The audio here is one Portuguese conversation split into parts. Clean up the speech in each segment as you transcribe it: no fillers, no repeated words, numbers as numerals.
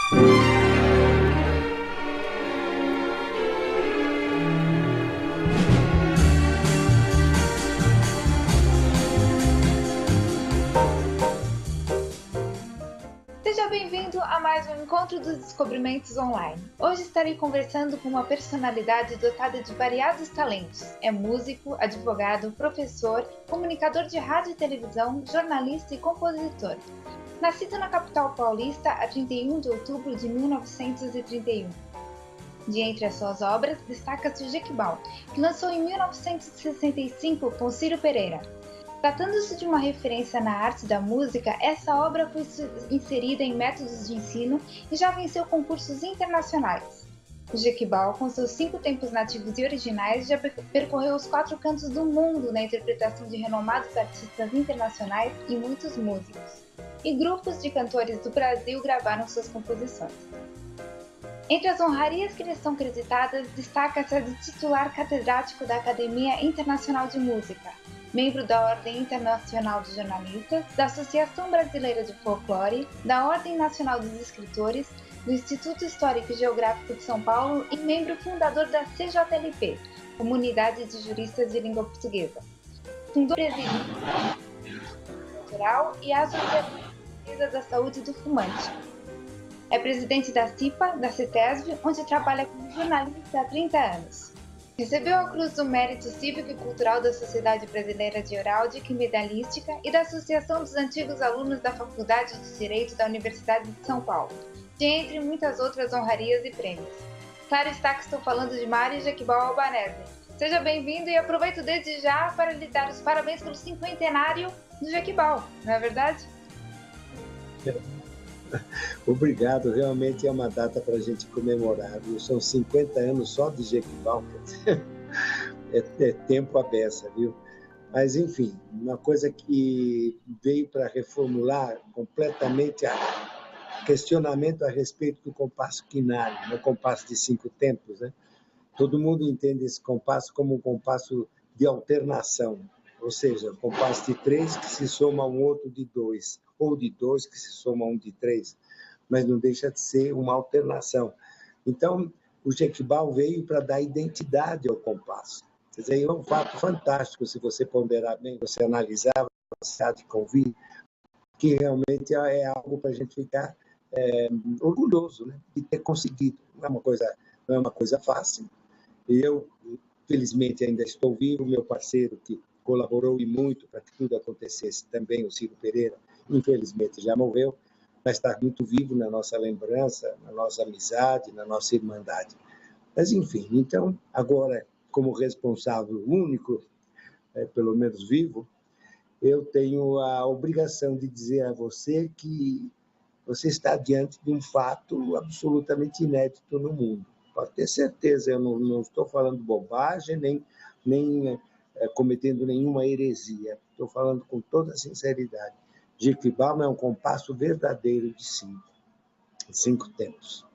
Seja bem-vindo a mais um Encontro dos Descobrimentos Online. Hoje estarei conversando com uma personalidade dotada de variados talentos. É músico, advogado, professor, comunicador de rádio e televisão, jornalista e compositor. Nascido na capital paulista a 31 de outubro de 1931. De entre as suas obras, destaca-se o Jequibal, que lançou em 1965 com Ciro Pereira. Tratando-se de uma referência na arte da música, essa obra foi inserida em métodos de ensino e já venceu concursos internacionais. O Jequibal, com seus 5 tempos nativos e originais, já percorreu os 4 cantos do mundo na interpretação de renomados artistas internacionais e muitos músicos. E grupos de cantores do Brasil gravaram suas composições. Entre as honrarias que lhe são creditadas, destaca-se a de titular catedrático da Academia Internacional de Música, membro da Ordem Internacional de Jornalistas, da Associação Brasileira de Folclore, da Ordem Nacional dos Escritores, do Instituto Histórico e Geográfico de São Paulo e membro fundador da CJLP, Comunidade de Juristas de Língua Portuguesa. Fundou o Presídio Cultural e a Associação Brasileira da Saúde do Fumante. É presidente da CIPA, da CETESB, onde trabalha como jornalista há 30 anos. Recebeu a Cruz do Mérito Cívico e Cultural da Sociedade Brasileira de Heráldica e Medalhística e da Associação dos Antigos Alunos da Faculdade de Direito da Universidade de São Paulo, entre muitas outras honrarias e prêmios. Claro está que estou falando de Mário Jequibal Albanese. Seja bem-vindo e aproveito desde já para lhe dar os parabéns pelo 50º do Jequibal, não é verdade? Obrigado, realmente é uma data para a gente comemorar. São 50 anos só de Jequibal, é tempo à beça, viu? Mas, enfim, uma coisa que veio para reformular completamente o questionamento a respeito do compasso quinário, o compasso de 5 tempos, né? Todo mundo entende esse compasso como um compasso de alternação, ou seja, um compasso de 3 que se soma a um outro de 2, ou de 2 que se soma a um de 3, mas não deixa de ser uma alternação. Então, o Jequibal veio para dar identidade ao compasso. Quer dizer, é um fato fantástico, se você ponderar bem, você analisar a capacidade de convívio, que realmente é algo para a gente ficar orgulhoso, né, de ter conseguido. Não é uma coisa fácil. Eu, felizmente, ainda estou vivo, meu parceiro que colaborou e muito para que tudo acontecesse também, o Ciro Pereira, infelizmente já morreu, mas está muito vivo na nossa lembrança, na nossa amizade, na nossa irmandade. Mas, enfim, então, agora, como responsável único, pelo menos vivo, eu tenho a obrigação de dizer a você que você está diante de um fato absolutamente inédito no mundo. Pode ter certeza, eu não estou falando bobagem, nem cometendo nenhuma heresia. Estou falando com toda a sinceridade. Jequibal é um compasso verdadeiro de 5 tempos.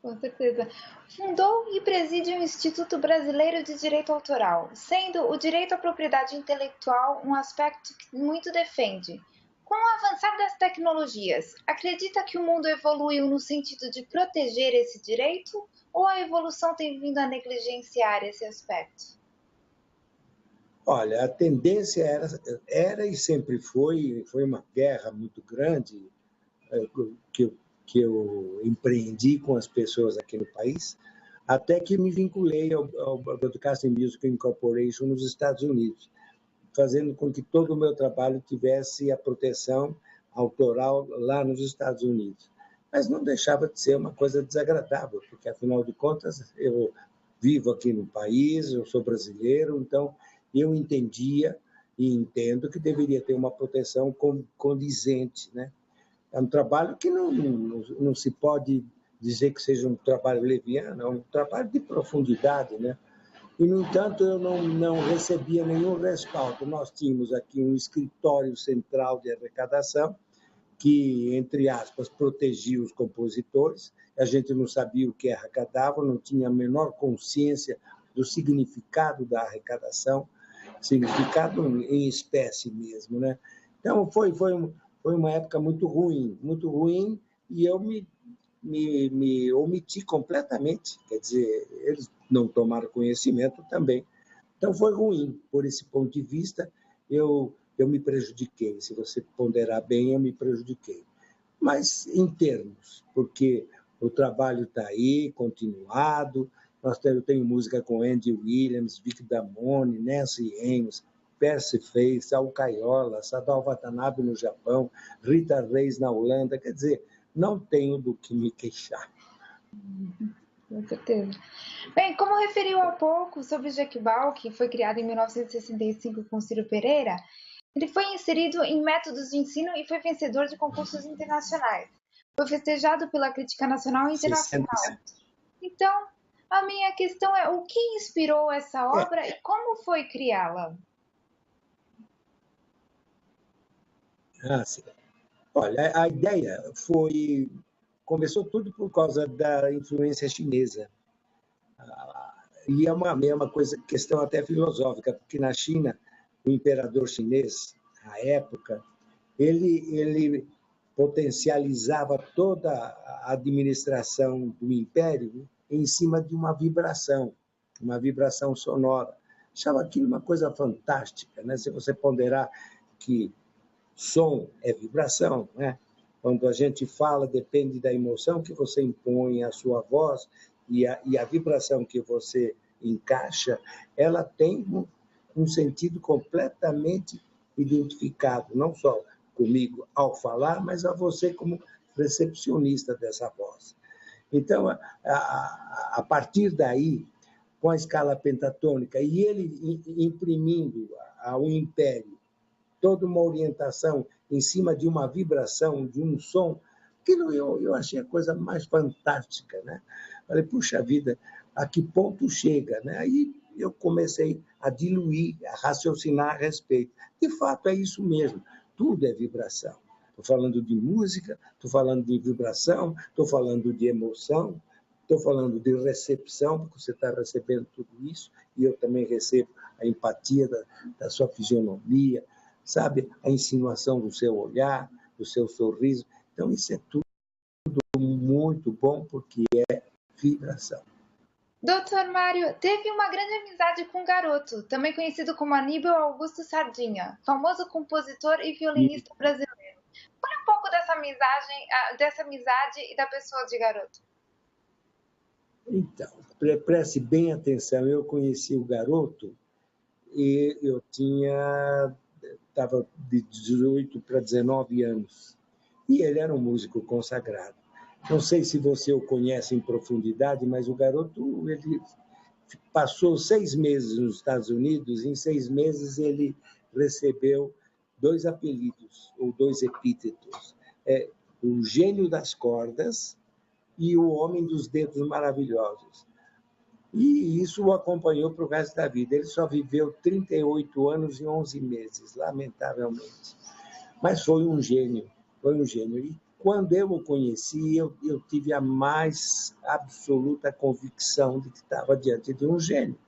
Com certeza. Fundou e preside o Instituto Brasileiro de Direito Autoral, sendo o direito à propriedade intelectual um aspecto que muito defende. Com o avançar das tecnologias, acredita que o mundo evoluiu no sentido de proteger esse direito ou a evolução tem vindo a negligenciar esse aspecto? Olha, a tendência era e sempre foi uma guerra muito grande que eu empreendi com as pessoas aqui no país, até que me vinculei ao Broadcasting Music Incorporation nos Estados Unidos, fazendo com que todo o meu trabalho tivesse a proteção autoral lá nos Estados Unidos. Mas não deixava de ser uma coisa desagradável, porque, afinal de contas, eu vivo aqui no país, eu sou brasileiro, então eu entendia e entendo que deveria ter uma proteção condizente, né? É um trabalho que não se pode dizer que seja um trabalho leviano, é um trabalho de profundidade, né? E, no entanto, eu não recebia nenhum respaldo. Nós tínhamos aqui um escritório central de arrecadação que, entre aspas, protegia os compositores. A gente não sabia o que arrecadava, não tinha a menor consciência do significado da arrecadação, significado em espécie mesmo, né? Então, foi uma época muito ruim, e eu me omiti completamente. Quer dizer, eles não tomaram conhecimento também. Então, foi ruim. Por esse ponto de vista, eu me prejudiquei. Se você ponderar bem, eu me prejudiquei. Mas em termos, porque o trabalho está aí, continuado. Eu tenho música com Andy Williams, Vic Damone, Nancy Ames, Percy Faith, Al Caiola, Sadao Watanabe no Japão, Rita Reis na Holanda. Quer dizer, não tenho do que me queixar. Com certeza. Bem, como referiu há pouco sobre o Jequibal, que foi criado em 1965 com Ciro Pereira, ele foi inserido em métodos de ensino e foi vencedor de concursos internacionais. Foi festejado pela crítica nacional e internacional. Então, a minha questão é, o que inspirou essa obra e como foi criá-la? Sim. Olha, a ideia começou tudo por causa da influência chinesa. E é uma questão até filosófica, porque na China, o imperador chinês, à época, ele potencializava toda a administração do império em cima de uma vibração sonora. Achava aquilo uma coisa fantástica, né? Se você ponderar que som é vibração, né? Quando a gente fala, depende da emoção que você impõe à sua voz e a vibração que você encaixa, ela tem um sentido completamente identificado, não só comigo ao falar, mas a você como recepcionista dessa voz. Então, a partir daí, com a escala pentatônica, e ele imprimindo ao império toda uma orientação em cima de uma vibração, de um som, aquilo eu achei a coisa mais fantástica, né? Falei, puxa vida, a que ponto chega, né? Aí eu comecei a diluir, a raciocinar a respeito. De fato, é isso mesmo, tudo é vibração. Estou falando de música, estou falando de vibração, estou falando de emoção, estou falando de recepção, porque você está recebendo tudo isso, e eu também recebo a empatia da sua fisionomia, sabe? A insinuação do seu olhar, do seu sorriso. Então, isso é tudo muito bom, porque é vibração. Doutor Mário, teve uma grande amizade com Garoto, também conhecido como Aníbal Augusto Sardinha, famoso compositor e violinista brasileiro. Fale um pouco dessa amizade e da pessoa de Garoto. Então, preste bem atenção. Eu conheci o Garoto e eu estava de 18 para 19 anos. E ele era um músico consagrado. Não sei se você o conhece em profundidade, mas o Garoto ele passou 6 meses nos Estados Unidos. Em 6 meses ele recebeu 2 apelidos, ou 2 epítetos. O Gênio das Cordas e o Homem dos Dedos Maravilhosos. E isso o acompanhou para o resto da vida. Ele só viveu 38 anos e 11 meses, lamentavelmente. Mas foi um gênio. E quando eu o conheci, eu tive a mais absoluta convicção de que estava diante de um gênio,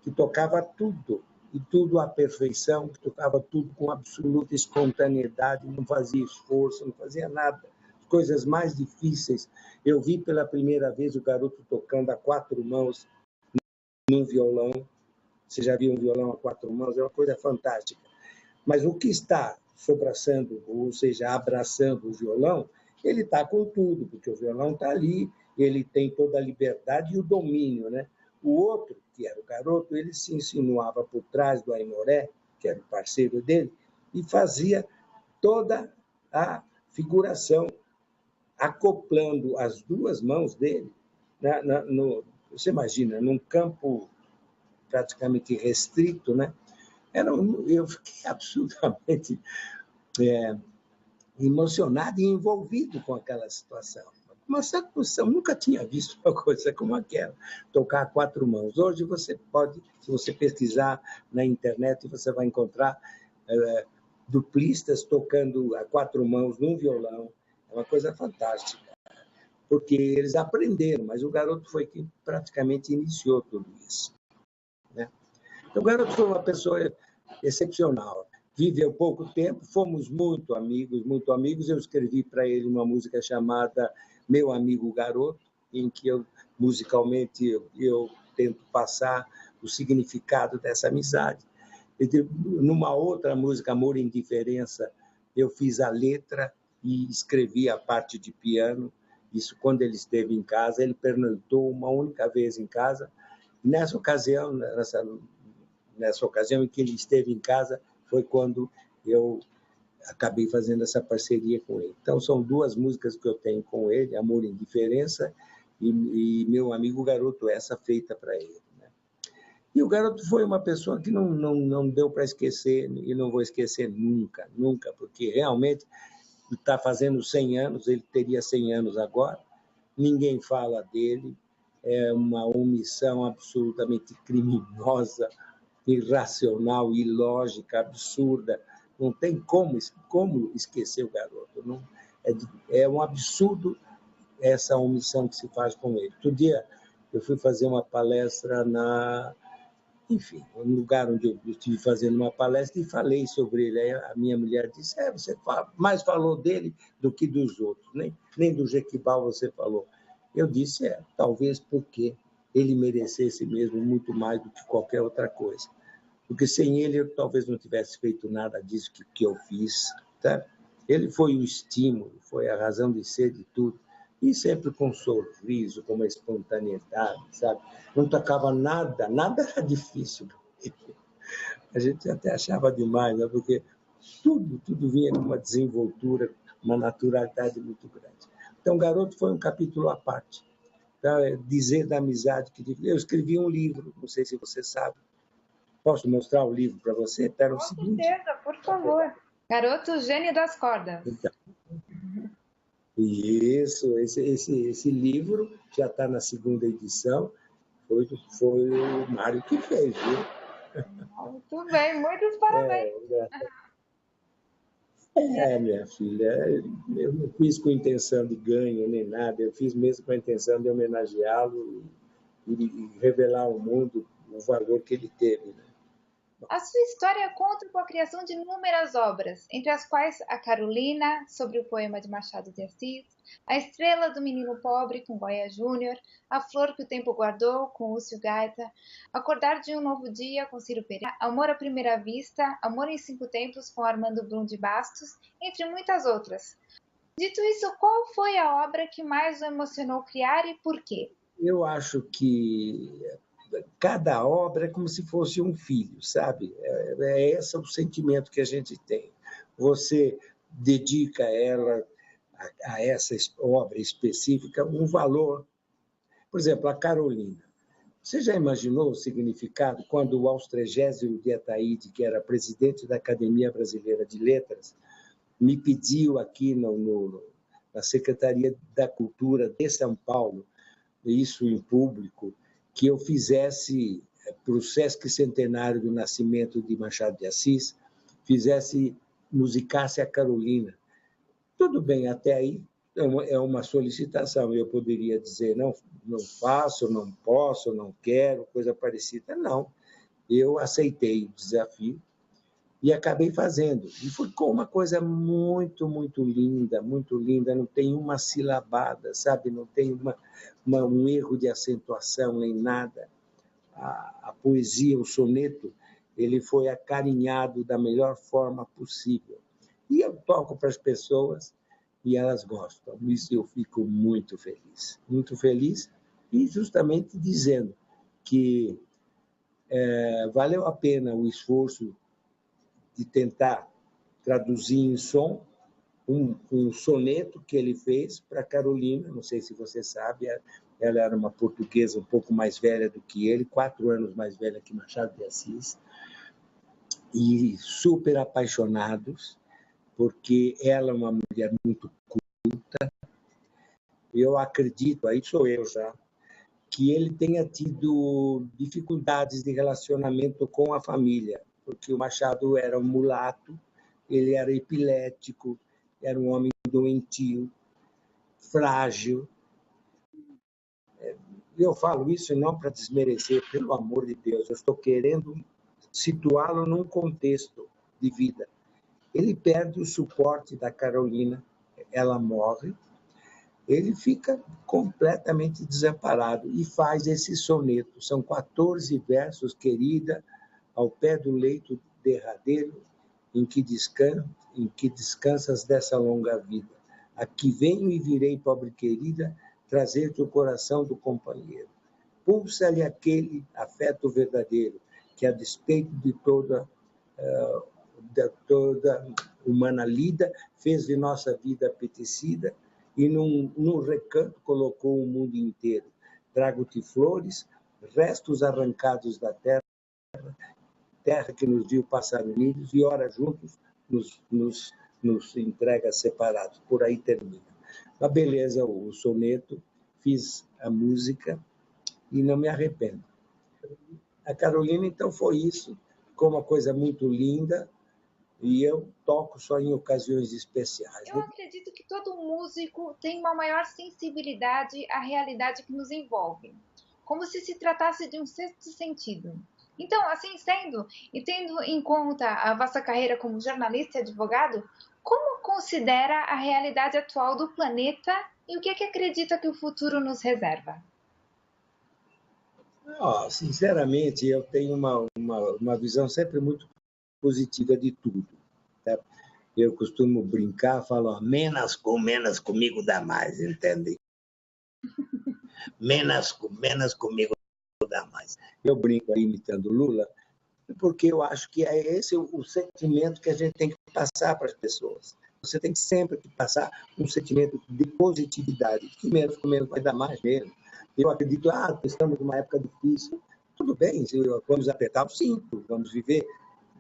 que tocava tudo, e tudo à perfeição, que tocava tudo com absoluta espontaneidade, não fazia esforço, não fazia nada. As coisas mais difíceis. Eu vi pela primeira vez o Garoto tocando a 4 mãos num violão. Você já viu um violão a 4 mãos? É uma coisa fantástica. Mas o que está sobraçando, ou seja, abraçando o violão, ele está com tudo, porque o violão está ali, ele tem toda a liberdade e o domínio, né? O outro, que era o Garoto, ele se insinuava por trás do Aimoré, que era o parceiro dele, e fazia toda a figuração, acoplando as 2 mãos dele, você imagina, num campo praticamente restrito, né? Eu fiquei absolutamente emocionado e envolvido com aquela situação. Uma situação, nunca tinha visto uma coisa como aquela, tocar a 4 mãos. Hoje você pode, se você pesquisar na internet, você vai encontrar duplistas tocando a 4 mãos num violão. É uma coisa fantástica, porque eles aprenderam, mas o Garoto foi quem praticamente iniciou tudo isso, né? Então, o Garoto foi uma pessoa excepcional. viveu pouco tempo, fomos muito amigos, muito amigos. Eu escrevi para ele uma música chamada Meu Amigo Garoto, em que musicalmente, eu tento passar o significado dessa amizade. Numa outra música, Amor e Indiferença, eu fiz a letra e escrevi a parte de piano. Isso quando ele esteve em casa, ele pernoitou uma única vez em casa. Nessa ocasião em que ele esteve em casa, foi quando eu acabei fazendo essa parceria com ele. Então, são duas músicas que eu tenho com ele, Amor e Indiferença e Meu Amigo Garoto, essa feita para ele. Né? E o garoto foi uma pessoa que não deu para esquecer, e não vou esquecer nunca, nunca, porque realmente está fazendo 100 anos, ele teria 100 anos agora, ninguém fala dele, é uma omissão absolutamente criminosa, irracional, ilógica, absurda. Não tem como esquecer o garoto. Não, é um absurdo essa omissão que se faz com ele. Outro dia eu fui fazer uma palestra enfim, um lugar onde eu estive fazendo uma palestra e falei sobre ele. Aí a minha mulher disse, você mais falou dele do que dos outros, nem do Jequibal você falou. Eu disse, talvez porque ele merecesse mesmo muito mais do que qualquer outra coisa. Porque sem ele eu talvez não tivesse feito nada disso que eu fiz. Tá? Ele foi o estímulo, foi a razão de ser de tudo. E sempre com um sorriso, com uma espontaneidade, sabe? Não tocava nada, nada era difícil. A gente até achava demais, né? Porque tudo vinha com uma desenvoltura, uma naturalidade muito grande. Então, Garoto foi um capítulo à parte. Tá? Dizer da amizade que eu escrevi um livro, não sei se você sabe. Posso mostrar o livro para você? Espera Com certeza, por favor. Garoto Gênio das Cordas. Então, isso, esse livro já está na segunda edição. Foi o Mário que fez, viu? Muito bem, muitos parabéns. Minha filha, eu não fiz com intenção de ganho nem nada, eu fiz mesmo com a intenção de homenageá-lo e revelar ao mundo o valor que ele teve. Né? A sua história conta com a criação de inúmeras obras, entre as quais a Carolina, sobre o poema de Machado de Assis, A Estrela do Menino Pobre, com Goya Júnior, A Flor que o Tempo Guardou, com Lúcio Gaeta, Acordar de um Novo Dia, com Ciro Pereira, Amor à Primeira Vista, Amor em Cinco Tempos, com Armando Brum de Bastos, entre muitas outras. Dito isso, qual foi a obra que mais o emocionou criar e por quê? Eu acho que cada obra é como se fosse um filho, sabe? Esse o sentimento que a gente tem. Você dedica a essa obra específica um valor. Por exemplo, a Carolina. Você já imaginou o significado quando o Austrégésio de Ataíde, que era presidente da Academia Brasileira de Letras, me pediu aqui na Secretaria da Cultura de São Paulo, isso em público, que eu fizesse, para o Sesc Centenário do Nascimento de Machado de Assis, musicasse a Carolina. Tudo bem, até aí é uma solicitação. Eu poderia dizer, não faço, não posso, não quero, coisa parecida. Não, eu aceitei o desafio e acabei fazendo. E ficou uma coisa muito, muito linda, não tem uma silabada, sabe? Não tem um erro de acentuação nem nada. A poesia, o soneto, ele foi acarinhado da melhor forma possível. E eu toco para as pessoas e elas gostam. Isso eu fico muito feliz e justamente dizendo que valeu a pena o esforço de tentar traduzir em som um soneto que ele fez para Carolina, não sei se você sabe, ela era uma portuguesa um pouco mais velha do que ele, 4 anos mais velha que Machado de Assis, e super apaixonados, porque ela é uma mulher muito culta. Eu acredito, aí sou eu já, que ele tenha tido dificuldades de relacionamento com a família, porque o Machado era um mulato, ele era epilético, era um homem doentio, frágil. Eu falo isso não para desmerecer, pelo amor de Deus, eu estou querendo situá-lo num contexto. de vida. Ele perde o suporte da Carolina, ela morre, ele fica completamente desamparado e faz esse soneto. São 14 versos, querida, ao pé do leito derradeiro, em que descansas dessa longa vida. Aqui venho e virei, pobre querida, trazer-te o coração do companheiro. Pulsa-lhe aquele afeto verdadeiro, que a despeito de toda humana lida, fez de nossa vida apetecida e num recanto colocou o mundo inteiro. Trago-te flores, restos arrancados da terra, terra que nos viu passar unidos e ora juntos nos entrega separados. Por aí termina. Uma beleza o soneto, fiz a música e não me arrependo. A Carolina, então, foi isso, ficou uma coisa muito linda, e eu toco só em ocasiões especiais. Eu acredito que todo músico tem uma maior sensibilidade à realidade que nos envolve, como se tratasse de um sexto sentido. Então, assim sendo, e tendo em conta a vossa carreira como jornalista e advogado, como considera a realidade atual do planeta e o que acredita que o futuro nos reserva? Sinceramente, eu tenho uma visão sempre muito positiva de tudo. Tá? Eu costumo brincar, falo, menos comigo dá mais, entende? Menos comigo dá mais. Eu brinco aí imitando Lula, porque eu acho que é esse o sentimento que a gente tem que passar para as pessoas. Você tem sempre que passar um sentimento de positividade, que menos com menos vai dar mais mesmo. Eu acredito, estamos numa época difícil, tudo bem, vamos apertar o cinto, vamos viver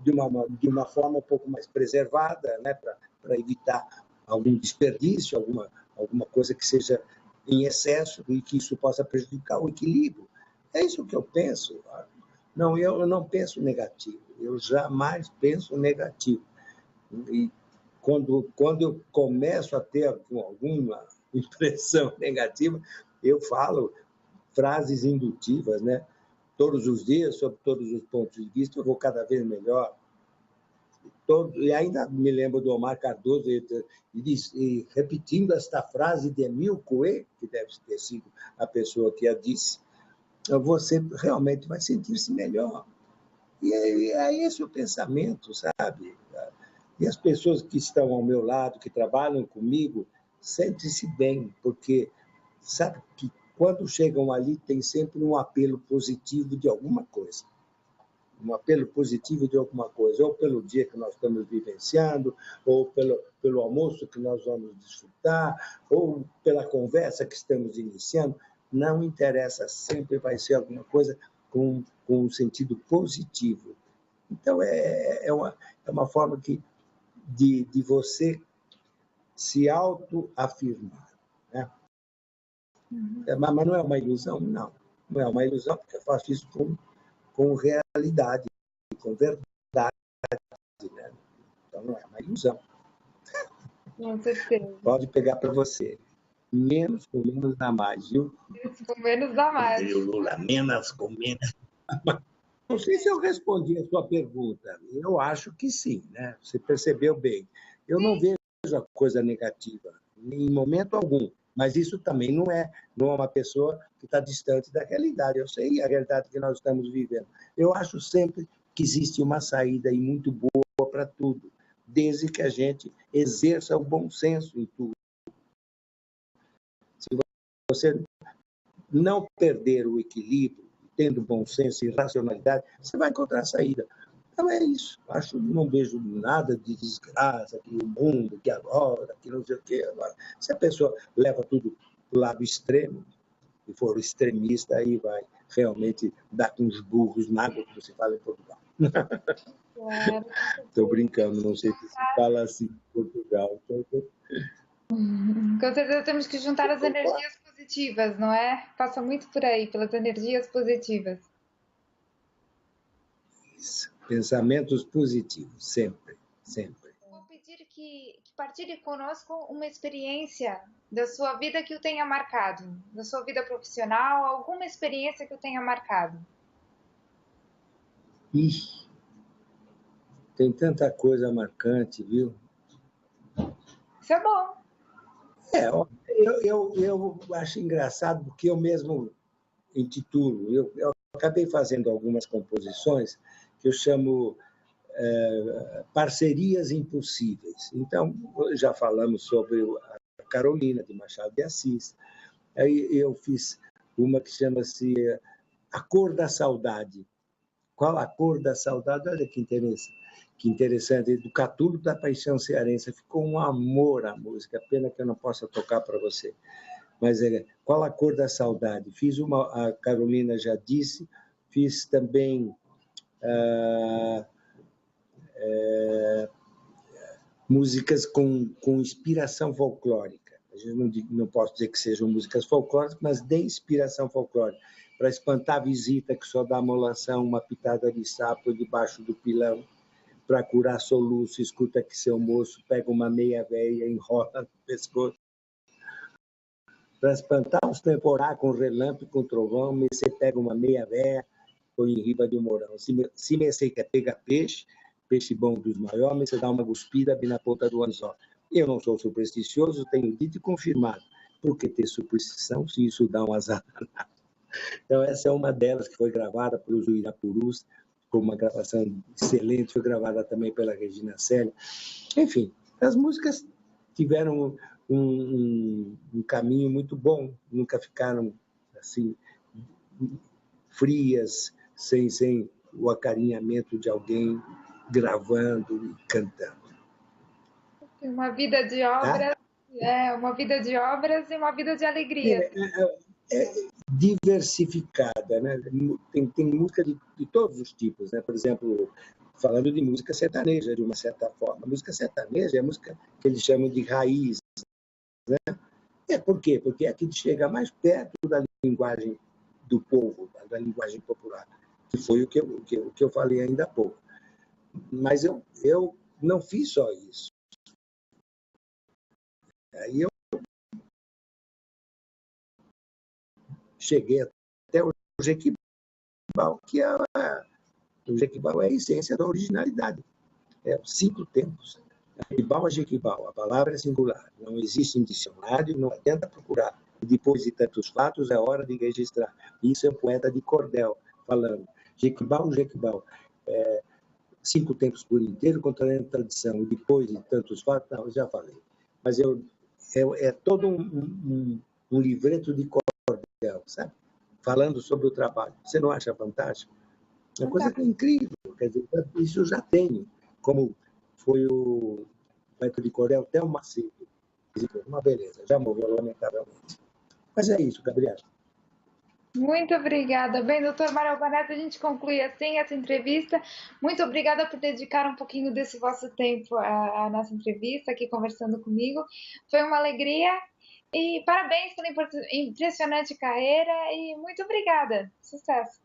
de uma forma um pouco mais preservada, né, para evitar algum desperdício, alguma coisa que seja em excesso e que isso possa prejudicar o equilíbrio. É isso que eu penso. Não, eu não penso negativo, eu jamais penso negativo. E quando eu começo a ter alguma impressão negativa, eu falo frases indutivas, né? Todos os dias, sob todos os pontos de vista, eu vou cada vez melhor. E ainda me lembro do Omar Cardoso e repetindo esta frase de Emile Coué, que deve ter sido a pessoa que a disse, você realmente vai sentir-se melhor. E é esse o pensamento, sabe? E as pessoas que estão ao meu lado, que trabalham comigo, sentem-se bem, porque sabe que quando chegam ali tem sempre um apelo positivo de alguma coisa. Um apelo positivo de alguma coisa, ou pelo dia que nós estamos vivenciando, ou pelo almoço que nós vamos desfrutar, ou pela conversa que estamos iniciando. Não interessa, sempre vai ser alguma coisa com um sentido positivo. Então, é uma forma de você se autoafirmar. Né? Mas não é uma ilusão? Não. Não é uma ilusão, porque eu faço isso com realidade, com verdade. Né? Então, não é uma ilusão. Com certeza. Pode pegar para você. Menos com menos dá mais, viu? Com menos dá mais. O Lula, menos com menos. Não sei se eu respondi a sua pergunta. Eu acho que sim, né? Você percebeu bem. Eu não vejo a coisa negativa em momento algum, mas isso também não é uma pessoa que está distante da realidade. Eu sei a realidade que nós estamos vivendo. Eu acho sempre que existe uma saída aí muito boa para tudo, desde que a gente exerça o bom senso em tudo. Se você não perder o equilíbrio, tendo bom senso e racionalidade, você vai encontrar a saída. Então é isso. Não vejo nada de desgraça, que o mundo, que agora, que não sei o quê. Agora. Se a pessoa leva tudo para o lado extremo, e for extremista, aí vai realmente dar com os burros na água, que você fala em Portugal. Claro. Estou brincando, não sei se fala assim em Portugal. Com certeza temos que juntar as energias positivas, não é? Passa muito por aí, pelas energias positivas. Isso. Pensamentos positivos, sempre, sempre. Vou pedir que partilhe conosco uma experiência da sua vida que o tenha marcado, da sua vida profissional, alguma experiência que o tenha marcado. Ixi. Tem tanta coisa marcante, viu? Isso é bom. Ó, eu acho engraçado porque eu mesmo intitulo, eu acabei fazendo algumas composições que eu chamo parcerias impossíveis. Então, já falamos sobre a Carolina, de Machado de Assis. Aí eu fiz uma que chama-se A Cor da Saudade. Qual a cor da saudade? Olha que interessante. Que interessante, do Catulo da Paixão Cearense. Ficou um amor a música, pena que eu não possa tocar para você. Mas qual a cor da saudade? Fiz uma, a Carolina já disse, fiz também músicas com inspiração folclórica. A gente não posso dizer que sejam músicas folclóricas, mas de inspiração folclórica. Para espantar a visita que só dá molação, uma pitada de sapo debaixo do pilão. Para curar soluço, escuta que seu moço pega uma meia veia, enrola no pescoço. Para espantar os temporais com relâmpago, com trovão, você pega uma meia veia, põe em riba de um morão. Se você quer pegar peixe, peixe bom dos maiores, você dá uma cuspida bem na ponta do anzol. Eu não sou supersticioso, tenho dito e confirmado. Por que ter superstição se isso dá um azar danado? Então, essa é uma delas que foi gravada pelos Uirapurus, com uma gravação excelente, foi gravada também pela Regina Célia. Enfim, as músicas tiveram um caminho muito bom, nunca ficaram assim frias, sem o acarinhamento de alguém gravando e cantando. Uma vida de obras, tá? Uma vida de obras e uma vida de alegria. É diversificada, né? Tem música de todos os tipos, né? Por exemplo, falando de música sertaneja, de uma certa forma. A música sertaneja é a música que eles chamam de raiz, né? Por quê? Porque é que chega mais perto da linguagem do povo, da linguagem popular, que foi o que eu falei ainda há pouco. Mas eu não fiz só isso. Aí eu cheguei até o Jequibal, o Jequibal é a essência da originalidade. É 5 tempos. Jequibal a Jequibal, a palavra é singular. Não existe em dicionário, não adianta procurar. E depois de tantos fatos, é hora de registrar. Isso é um poeta de cordel falando. Jequibal, Jequibal. 5 tempos por inteiro, contrariando a tradição. E depois de tantos fatos, não, eu já falei. Mas é todo um livreto de cordel, sabe? Falando sobre o trabalho. Você não acha fantástico? É uma coisa incrível. Quer dizer, isso eu já tenho. Como foi o poeta de cordel Théo Macedo. Uma beleza. Já morreu, lamentavelmente. Mas é isso, Gabriel. Muito obrigada. Bem, doutor Mário Albanese, a gente conclui assim essa entrevista. Muito obrigada por dedicar um pouquinho desse vosso tempo à nossa entrevista, aqui conversando comigo. Foi uma alegria e parabéns pela impressionante carreira e muito obrigada. Sucesso!